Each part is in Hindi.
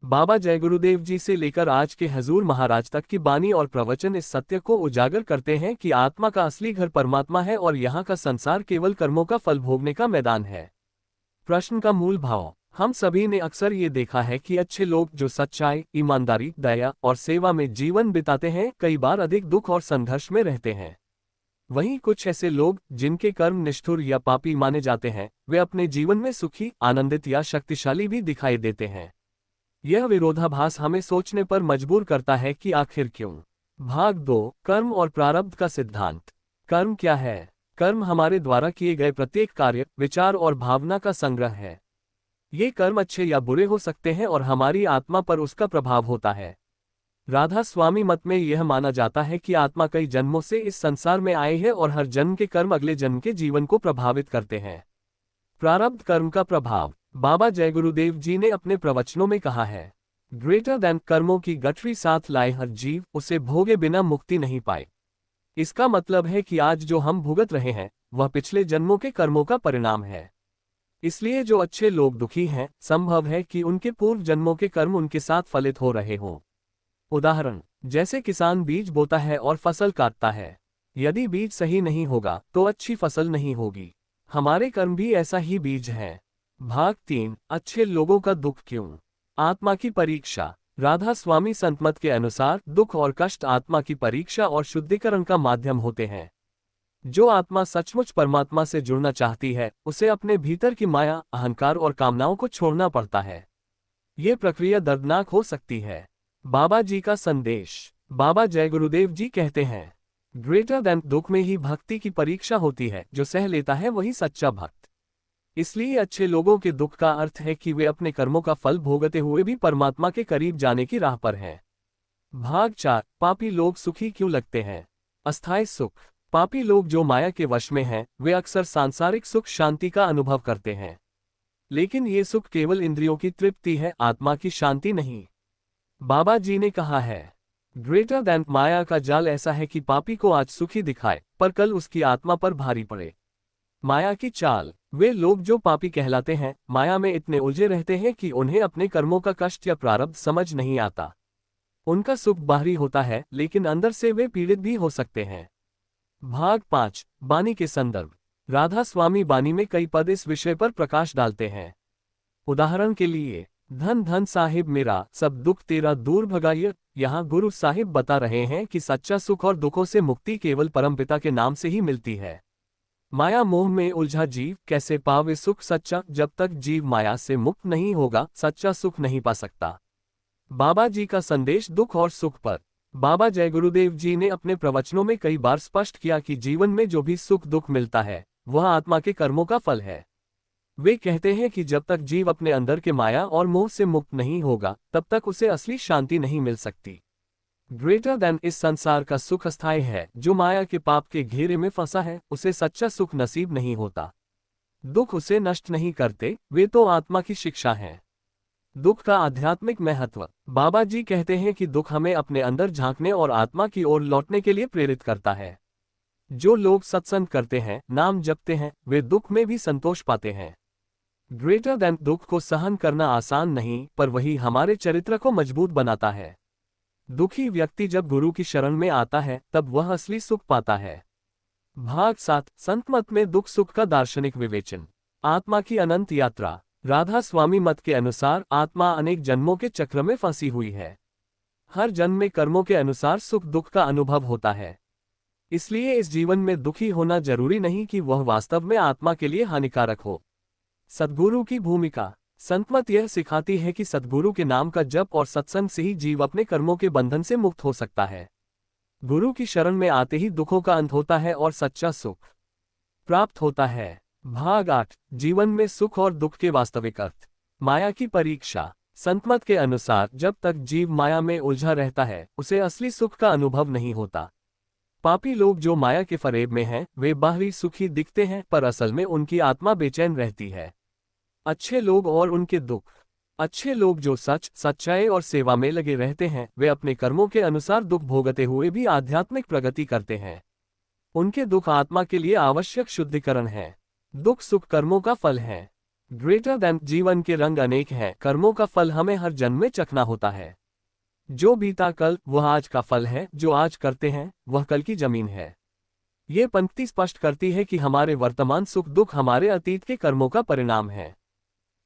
बाबा जय गुरुदेव जी से लेकर आज के हजूर महाराज तक की बानी और प्रवचन इस सत्य को उजागर करते हैं कि आत्मा का असली घर परमात्मा है और यहाँ का संसार केवल कर्मों का फल भोगने का मैदान है। प्रश्न का मूल भाव। हम सभी ने अक्सर ये देखा है कि अच्छे लोग जो सच्चाई, ईमानदारी, दया और सेवा में जीवन बिताते हैं, कई बार अधिक दुख और संघर्ष में रहते हैं। वहीं कुछ ऐसे लोग जिनके कर्म निष्ठुर या पापी माने जाते हैं, वे अपने जीवन में सुखी, आनंदित या शक्तिशाली भी दिखाई देते हैं। यह विरोधाभास हमें सोचने पर मजबूर करता है कि आखिर क्यों। भाग 2, कर्म और प्रारब्ध का सिद्धांत। कर्म क्या है? कर्म हमारे द्वारा किए गए प्रत्येक कार्य, विचार और भावना का संग्रह है। ये कर्म अच्छे या बुरे हो सकते हैं और हमारी आत्मा पर उसका प्रभाव होता है। राधा स्वामी मत में यह माना जाता है कि आत्मा कई जन्मों से इस संसार में आई है और हर जन्म के कर्म अगले जन्म के जीवन को प्रभावित करते हैं। प्रारब्ध कर्म का प्रभाव। बाबा जय गुरुदेव जी ने अपने प्रवचनों में कहा है, ग्रेटर देन कर्मों की गठरी साथ लाए हर जीव उसे भोगे बिना मुक्ति नहीं पाए। इसका मतलब है कि आज जो हम भुगत रहे हैं वह पिछले जन्मों के कर्मों का परिणाम है। इसलिए जो अच्छे लोग दुखी हैं, संभव है कि उनके पूर्व जन्मों के कर्म उनके साथ फलित हो रहे हों। उदाहरण, जैसे किसान बीज बोता है और फसल काटता है। यदि बीज सही नहीं होगा तो अच्छी फसल नहीं होगी। हमारे कर्म भी ऐसा ही बीज है। भाग 3, अच्छे लोगों का दुख क्यों? आत्मा की परीक्षा। राधा स्वामी संतमत के अनुसार दुख और कष्ट आत्मा की परीक्षा और शुद्धिकरण का माध्यम होते हैं। जो आत्मा सचमुच परमात्मा से जुड़ना चाहती है, उसे अपने भीतर की माया, अहंकार और कामनाओं को छोड़ना पड़ता है। ये प्रक्रिया दर्दनाक हो सकती है। बाबा जी का संदेश। बाबा जय गुरुदेव जी कहते हैं, ग्रेटर देन दुख में ही भक्ति की परीक्षा होती है। जो सह लेता है वही सच्चा भक्त। इसलिए अच्छे लोगों के दुख का अर्थ है कि वे अपने कर्मों का फल भोगते हुए भी परमात्मा के करीब जाने की राह पर हैं। भाग 4, पापी लोग सुखी क्यों लगते हैं? अस्थायी सुख। पापी लोग जो माया के वश में हैं, वे अक्सर सांसारिक सुख शांति का अनुभव करते हैं। लेकिन ये सुख केवल इंद्रियों की तृप्ति है, आत्मा की शांति नहीं। बाबा जी ने कहा है, ग्रेटर देन माया का जाल ऐसा है कि पापी को आज सुखी दिखाए पर कल उसकी आत्मा पर भारी पड़े। माया की चाल। वे लोग जो पापी कहलाते हैं, माया में इतने उलझे रहते हैं कि उन्हें अपने कर्मों का कष्ट या प्रारब्ध समझ नहीं आता। उनका सुख बाहरी होता है, लेकिन अंदर से वे पीड़ित भी हो सकते हैं। भाग 5, बानी के संदर्भ। राधा स्वामी बानी में कई पद इस विषय पर प्रकाश डालते हैं। उदाहरण के लिए, धन धन साहिब मेरा, सब दुख तेरा दूर भगाइए। यहाँ गुरु साहिब बता रहे हैं कि सच्चा सुख और दुखों से मुक्ति केवल परमपिता के नाम से ही मिलती है। माया मोह में उलझा जीव कैसे पावे सुख सच्चा? जब तक जीव माया से मुक्त नहीं होगा, सच्चा सुख नहीं पा सकता। बाबा जी का संदेश दुख और सुख पर। बाबा जय गुरुदेव जी ने अपने प्रवचनों में कई बार स्पष्ट किया कि जीवन में जो भी सुख दुख मिलता है, वह आत्मा के कर्मों का फल है। वे कहते हैं कि जब तक जीव अपने अंदर के माया और मोह से मुक्त नहीं होगा, तब तक उसे असली शांति नहीं मिल सकती। ग्रेटर देन इस संसार का सुख अस्थायी है। जो माया के पाप के घेरे में फंसा है, उसे सच्चा सुख नसीब नहीं होता। दुख उसे नष्ट नहीं करते, वे तो आत्मा की शिक्षा हैं। दुख का आध्यात्मिक महत्व। बाबा जी कहते हैं कि दुख हमें अपने अंदर झांकने और आत्मा की ओर लौटने के लिए प्रेरित करता है। जो लोग सत्संग करते हैं, नाम जपते हैं, वे दुख में भी संतोष पाते हैं। ग्रेटर देन दुख को सहन करना आसान नहीं, पर वही हमारे चरित्र को मजबूत बनाता है। दुखी व्यक्ति जब गुरु की शरण में आता है, तब वह असली सुख पाता है। भाग 7, संत मत में दुख सुख का दार्शनिक विवेचन। आत्मा की अनंत यात्रा। राधा स्वामी मत के अनुसार आत्मा अनेक जन्मों के चक्र में फंसी हुई है। हर जन्म में कर्मों के अनुसार सुख दुख का अनुभव होता है। इसलिए इस जीवन में दुखी होना जरूरी नहीं कि वह वास्तव में आत्मा के लिए हानिकारक हो। सद्गुरु की भूमिका। संतमत यह सिखाती है कि सद्गुरु के नाम का जप और सत्संग से ही जीव अपने कर्मों के बंधन से मुक्त हो सकता है। गुरु की शरण में आते ही दुखों का अंत होता है और सच्चा सुख प्राप्त होता है। भाग 8, जीवन में सुख और दुख के वास्तविक अर्थ। माया की परीक्षा। संतमत के अनुसार जब तक जीव माया में उलझा रहता है, उसे असली सुख का अनुभव नहीं होता। पापी लोग जो माया के फरेब में हैं, वे बाहरी सुखी दिखते हैं, पर असल में उनकी आत्मा बेचैन रहती है। अच्छे लोग और उनके दुख। अच्छे लोग जो सच, सच्चाई और सेवा में लगे रहते हैं, वे अपने कर्मों के अनुसार दुख भोगते हुए भी आध्यात्मिक प्रगति करते हैं। उनके दुख आत्मा के लिए आवश्यक शुद्धिकरण है। दुख सुख कर्मों का फल है। ग्रेटर देन जीवन के रंग अनेक हैं, कर्मों का फल हमें हर जन्म में चखना होता है। जो बीता कल वह आज का फल है, जो आज करते हैं वह कल की जमीन है। ये पंक्ति स्पष्ट करती है कि हमारे वर्तमान सुख दुख हमारे अतीत के कर्मों का परिणाम है।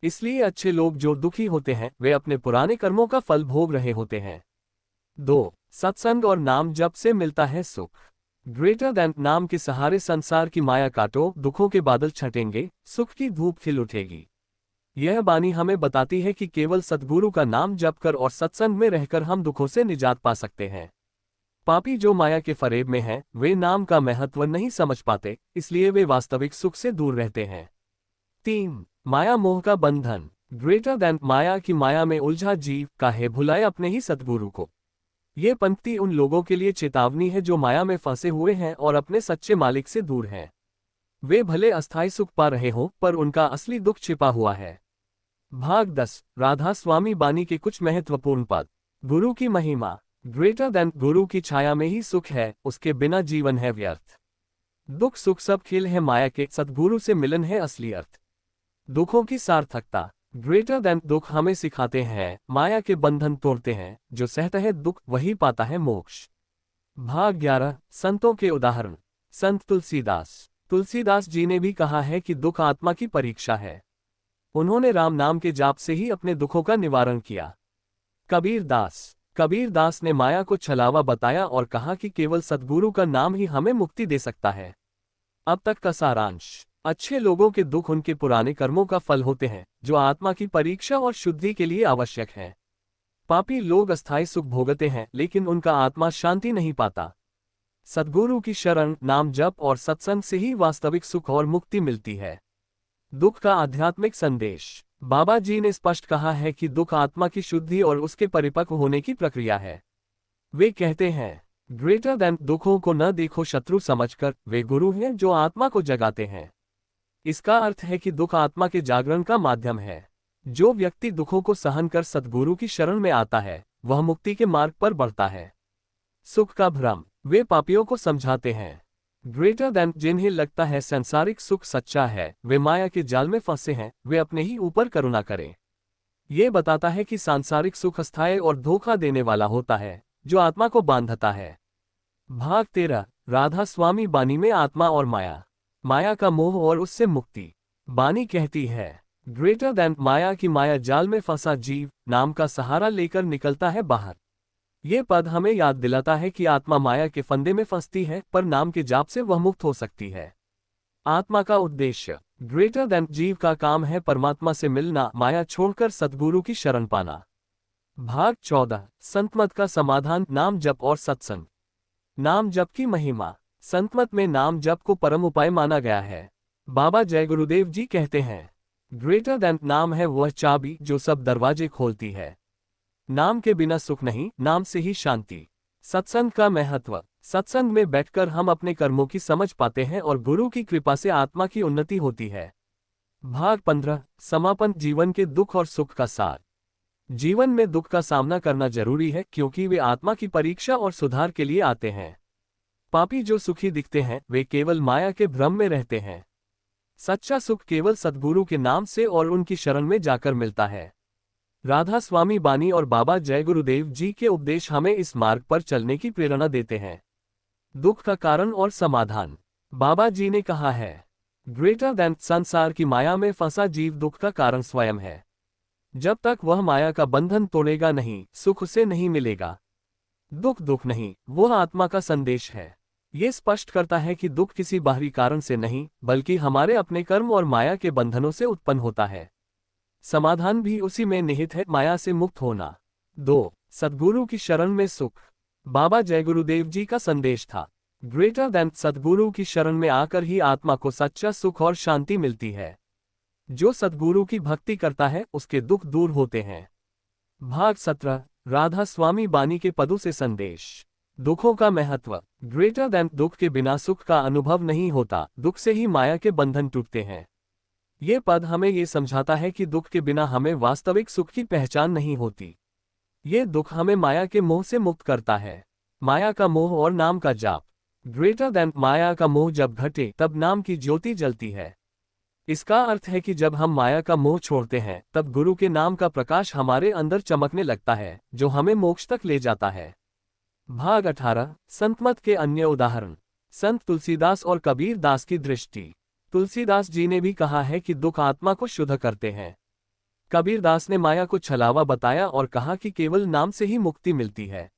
इसलिए अच्छे लोग जो दुखी होते हैं वे अपने पुराने कर्मों का फल भोग रहे होते हैं। 2. सत्संग और नाम जप से मिलता है सुख। ग्रेटर देन नाम के सहारे संसार की माया काटो, दुखों के बादल छटेंगे, सुख की धूप खिल उठेगी। यह बानी हमें बताती है कि केवल सद्गुरु का नाम जप कर और सत्संग में रहकर हम दुखों से निजात पा सकते हैं। पापी जो माया के फरेब में हैं, वे नाम का महत्व नहीं समझ पाते, इसलिए वे वास्तविक सुख से दूर रहते हैं। 3. माया मोह का बंधन। ग्रेटर देन माया की माया में उलझा जीव काहे भुलाए अपने ही सद्गुरु को। ये पंक्ति उन लोगों के लिए चेतावनी है जो माया में फंसे हुए हैं और अपने सच्चे मालिक से दूर हैं। वे भले अस्थायी सुख पा रहे हों, पर उनका असली दुख छिपा हुआ है। भाग 10 राधा स्वामी बानी के कुछ महत्वपूर्ण पद। गुरु की महिमा। ग्रेटर देन गुरु की छाया में ही सुख है, उसके बिना जीवन है व्यर्थ। दुख सुख सब खेल है माया के, सद्गुरु से मिलन है असली अर्थ। दुखों की सार्थकता। ग्रेटर देन दुख हमें सिखाते हैं, माया के बंधन तोड़ते हैं, जो सहता है दुख वही पाता है मोक्ष। भाग 11 संतों के उदाहरण। संत तुलसीदास। तुलसीदास जी ने भी कहा है कि दुख आत्मा की परीक्षा है। उन्होंने राम नाम के जाप से ही अपने दुखों का निवारण किया। कबीर दास ने माया को छलावा बताया और कहा कि केवल सद्गुरु का नाम ही हमें मुक्ति दे सकता है। अब तक का सारांश। अच्छे लोगों के दुख उनके पुराने कर्मों का फल होते हैं, जो आत्मा की परीक्षा और शुद्धि के लिए आवश्यक है। पापी लोग अस्थायी सुख भोगते हैं, लेकिन उनका आत्मा शांति नहीं पाता। सद्गुरु की शरण, नाम जप और सत्संग से ही वास्तविक सुख और मुक्ति मिलती है। दुख का आध्यात्मिक संदेश। बाबा जी ने स्पष्ट कहा है कि दुख आत्मा की शुद्धि और उसके परिपक्व होने की प्रक्रिया है। वे कहते हैं, ग्रेटर देन दुखों को न देखो शत्रु समझकर, वे गुरु हैं जो आत्मा को जगाते हैं। इसका अर्थ है कि दुख आत्मा के जागरण का माध्यम है। जो व्यक्ति दुखों को सहन कर सद्गुरु की शरण में आता है, वह मुक्ति के मार्ग पर बढ़ता है। सुख का भ्रम। वे पापियों को समझाते हैं, ग्रेटर देन जिन्हें लगता है सांसारिक सुख सच्चा है, वे माया के जाल में फंसे हैं, वे अपने ही ऊपर करुणा करें। ये बताता है कि सांसारिक सुख अस्थायी और धोखा देने वाला होता है, जो आत्मा को बांधता है। भाग 13 राधा स्वामी बानी में आत्मा और माया। माया का मोह और उससे मुक्ति। बानी कहती है, ग्रेटर देन माया की माया जाल में फंसा जीव नाम का सहारा लेकर निकलता है बाहर। ये पद हमें याद दिलाता है कि आत्मा माया के फंदे में फंसती है, पर नाम के जाप से वह मुक्त हो सकती है। आत्मा का उद्देश्य। ग्रेटर देन जीव का काम है परमात्मा से मिलना, माया छोड़कर सद्गुरु की शरण पाना। भाग 14 संतमत का समाधान, नाम जप और सत्संग। नाम जप की महिमा। संतमत में नाम जप को परम उपाय माना गया है। बाबा जय गुरुदेव जी कहते हैं, ग्रेटर देन नाम है वह चाबी जो सब दरवाजे खोलती है। नाम के बिना सुख नहीं, नाम से ही शांति। सत्संग का महत्व। सत्संग में बैठकर हम अपने कर्मों की समझ पाते हैं और गुरु की कृपा से आत्मा की उन्नति होती है। भाग 15 समापन, जीवन के दुख और सुख का सार। जीवन में दुख का सामना करना जरूरी है, क्योंकि वे आत्मा की परीक्षा और सुधार के लिए आते हैं। पापी जो सुखी दिखते हैं, वे केवल माया के भ्रम में रहते हैं। सच्चा सुख केवल सद्गुरु के नाम से और उनकी शरण में जाकर मिलता है। राधा स्वामी बानी और बाबा जय गुरुदेव जी के उपदेश हमें इस मार्ग पर चलने की प्रेरणा देते हैं। दुख का कारण और समाधान। बाबा जी ने कहा है, ग्रेटर देन संसार की माया में फंसा जीव दुख का कारण स्वयं है। जब तक वह माया का बंधन तोड़ेगा नहीं, सुख उसे नहीं मिलेगा। दुख नहीं, वह आत्मा का संदेश है। ये स्पष्ट करता है कि दुख किसी बाहरी कारण से नहीं, बल्कि हमारे अपने कर्म और माया के बंधनों से उत्पन्न होता है। समाधान भी उसी में निहित है, माया से मुक्त होना। 2 सद्गुरु की शरण में सुख। बाबा जय गुरुदेव जी का संदेश था, ग्रेटर देन सद्गुरु की शरण में आकर ही आत्मा को सच्चा सुख और शांति मिलती है। जो सद्गुरु की भक्ति करता है, उसके दुख दूर होते हैं। भाग 17 राधा स्वामी बानी के पदों से संदेश। दुखों का महत्व। ग्रेटर देन दुख के बिना सुख का अनुभव नहीं होता, दुख से ही माया के बंधन टूटते हैं। ये पद हमें ये समझाता है कि दुख के बिना हमें वास्तविक सुख की पहचान नहीं होती। ये दुख हमें माया के मोह से मुक्त करता है। माया का मोह और नाम का जाप। ग्रेटर देन माया का मोह जब घटे तब नाम की ज्योति जलती है। इसका अर्थ है कि जब हम माया का मोह छोड़ते हैं तब गुरु के नाम का प्रकाश हमारे अंदर चमकने लगता है, जो हमें मोक्ष तक ले जाता है। भाग 18 संतमत के अन्य उदाहरण। संत तुलसीदास और कबीर दास की दृष्टि। तुलसीदास जी ने भी कहा है कि दुख आत्मा को शुद्ध करते हैं। कबीर दास ने माया को छलावा बताया और कहा कि केवल नाम से ही मुक्ति मिलती है।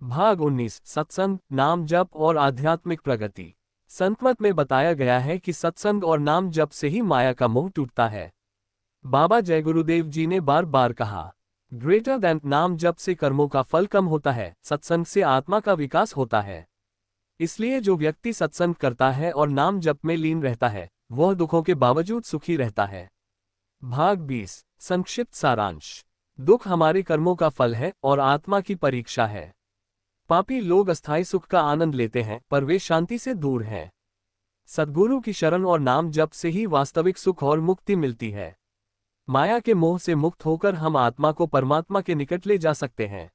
भाग 19 सत्संग, नाम जप और आध्यात्मिक प्रगति। संतमत में बताया गया है कि सत्संग और नाम जप से ही माया का मोह टूटता है। बाबा जय गुरुदेव जी ने बार बार कहा, ग्रेटर देन नाम जप से कर्मों का फल कम होता है, सत्संग से आत्मा का विकास होता है। इसलिए जो व्यक्ति सत्संग करता है और नाम जप में लीन रहता है, वह दुखों के बावजूद सुखी रहता है। भाग 20 संक्षिप्त सारांश। दुख हमारे कर्मों का फल है और आत्मा की परीक्षा है। पापी लोग अस्थायी सुख का आनंद लेते हैं, पर वे शांति से दूर हैं। सद्गुरु की शरण और नाम जप से ही वास्तविक सुख और मुक्ति मिलती है। माया के मोह से मुक्त होकर हम आत्मा को परमात्मा के निकट ले जा सकते हैं।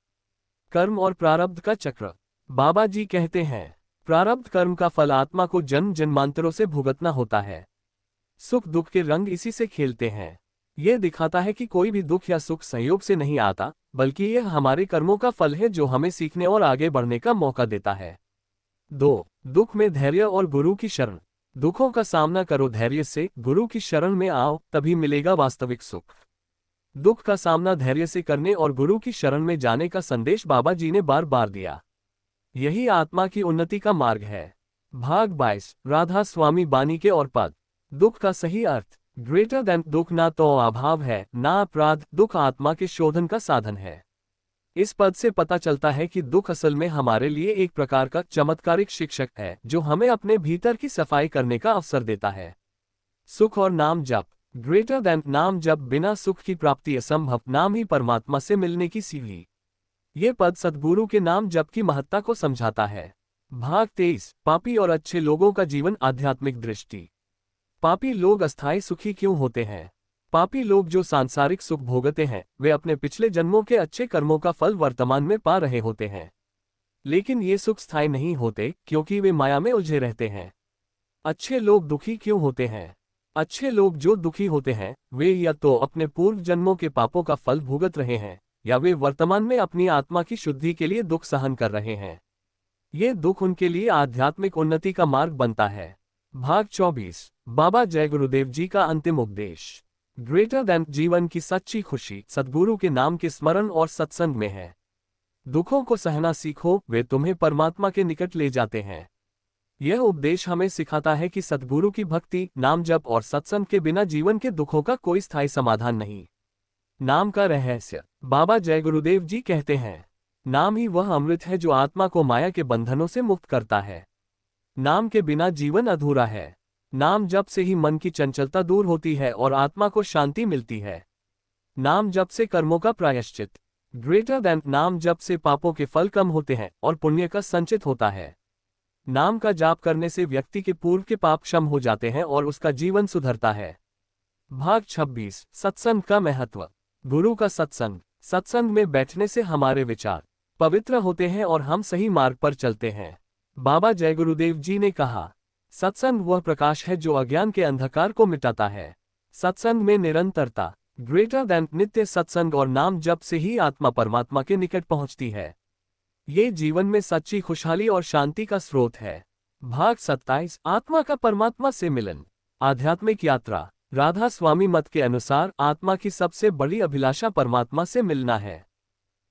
कर्म और प्रारब्ध का चक्र। बाबा जी कहते हैं, प्रारब्ध कर्म का फल आत्मा को जन्म जन्मांतरों से भुगतना होता है। सुख दुख के रंग इसी से खेलते हैं। यह दिखाता है कि कोई भी दुख या सुख संयोग से नहीं आता, बल्कि यह हमारे कर्मों का फल है जो हमें सीखने और आगे बढ़ने का मौका देता है। 2. दुख में धैर्य और गुरु की शरण। दुखों का सामना करो धैर्य से, गुरु की शरण में आओ, तभी मिलेगा वास्तविक सुख। दुख का सामना धैर्य से करने और गुरु की शरण में जाने का संदेश बाबा जी ने बार बार दिया। यही आत्मा की उन्नति का मार्ग है। भाग 22 राधा स्वामी बानी के और पद। दुख का सही अर्थ। ग्रेटर देन दुख ना तो अभाव है, ना अपराध। दुख आत्मा के शोधन का साधन है। इस पद से पता चलता है कि दुख असल में हमारे लिए एक प्रकार का चमत्कारिक शिक्षक है, जो हमें अपने भीतर की सफाई करने का अवसर देता है। सुख और नाम जप। ग्रेटर देन नाम जप बिना सुख की प्राप्ति असंभव, नाम ही परमात्मा से मिलने की सीढ़ी। ये पद सद्गुरु के नाम जप की महत्ता को समझाता है। भाग 23 पापी और अच्छे लोगों का जीवन, आध्यात्मिक दृष्टि। पापी लोग अस्थायी सुखी क्यों होते हैं? पापी लोग जो सांसारिक सुख भोगते हैं, वे अपने पिछले जन्मों के अच्छे कर्मों का फल वर्तमान में पा रहे होते हैं। लेकिन ये सुख स्थायी नहीं होते, क्योंकि वे माया में उलझे रहते हैं। अच्छे लोग दुखी क्यों होते हैं? अच्छे लोग जो दुखी होते हैं, वे या तो अपने पूर्व जन्मों के पापों का फल भुगत रहे हैं, या वे वर्तमान में अपनी आत्मा की शुद्धि के लिए दुख सहन कर रहे हैं। ये दुख उनके लिए आध्यात्मिक उन्नति का मार्ग बनता है। भाग 24 बाबा जय गुरुदेव जी का अंतिम उपदेश। ग्रेटर देन जीवन की सच्ची खुशी सद्गुरु के नाम के स्मरण और सत्संग में है। दुखों को सहना सीखो, वे तुम्हें परमात्मा के निकट ले जाते हैं। यह उपदेश हमें सिखाता है कि सद्गुरु की भक्ति, नाम जप और सत्संग के बिना जीवन के दुखों का कोई स्थायी समाधान नहीं। नाम का रहस्य। बाबा जय गुरुदेव जी कहते हैं, नाम ही वह अमृत है जो आत्मा को माया के बंधनों से मुक्त करता है। नाम के बिना जीवन अधूरा है। नाम जप से ही मन की चंचलता दूर होती है और आत्मा को शांति मिलती है। नाम जप से कर्मों का प्रायश्चित। ग्रेटर देन नाम जप से पापों के फल कम होते हैं और पुण्य का संचित होता है। नाम का जाप करने से व्यक्ति के पूर्व के पाप क्षम हो जाते हैं और उसका जीवन सुधरता है। भाग 26 सत्संग का महत्व। गुरु का सत्संग। सत्संग में बैठने से हमारे विचार पवित्र होते हैं और हम सही मार्ग पर चलते हैं। बाबा जय गुरुदेव जी ने कहा, सत्संग वह प्रकाश है जो अज्ञान के अंधकार को मिटाता है। सत्संग में निरंतरता। ग्रेटर देन नित्य सत्संग और नाम जप से ही आत्मा परमात्मा के निकट पहुंचती है। ये जीवन में सच्ची खुशहाली और शांति का स्रोत है। भाग 27 आत्मा का परमात्मा से मिलन। आध्यात्मिक यात्रा। राधा स्वामी मत के अनुसार आत्मा की सबसे बड़ी अभिलाषा परमात्मा से मिलना है।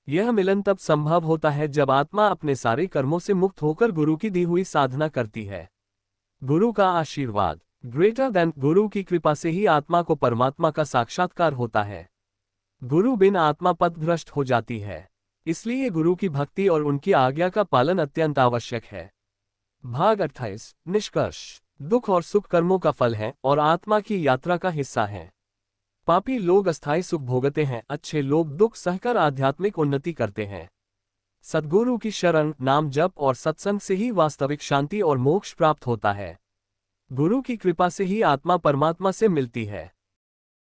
यह मिलन तब संभव होता है जब आत्मा अपने सारे कर्मों से मुक्त होकर गुरु की दी हुई साधना करती है। गुरु का आशीर्वाद। ग्रेटर देन गुरु की कृपा से ही आत्मा को परमात्मा का साक्षात्कार होता है। गुरु बिन आत्मा पथभ्रष्ट हो जाती है। इसलिए गुरु की भक्ति और उनकी आज्ञा का पालन अत्यंत आवश्यक है। भाग 28 निष्कर्ष। दुख और सुख कर्मों का फल है और आत्मा की यात्रा का हिस्सा है। पापी लोग अस्थायी सुख भोगते हैं, अच्छे लोग दुख सहकर आध्यात्मिक उन्नति करते हैं। सद्गुरु की शरण, नाम जप और सत्संग से ही वास्तविक शांति और मोक्ष प्राप्त होता है। गुरु की कृपा से ही आत्मा परमात्मा से मिलती है।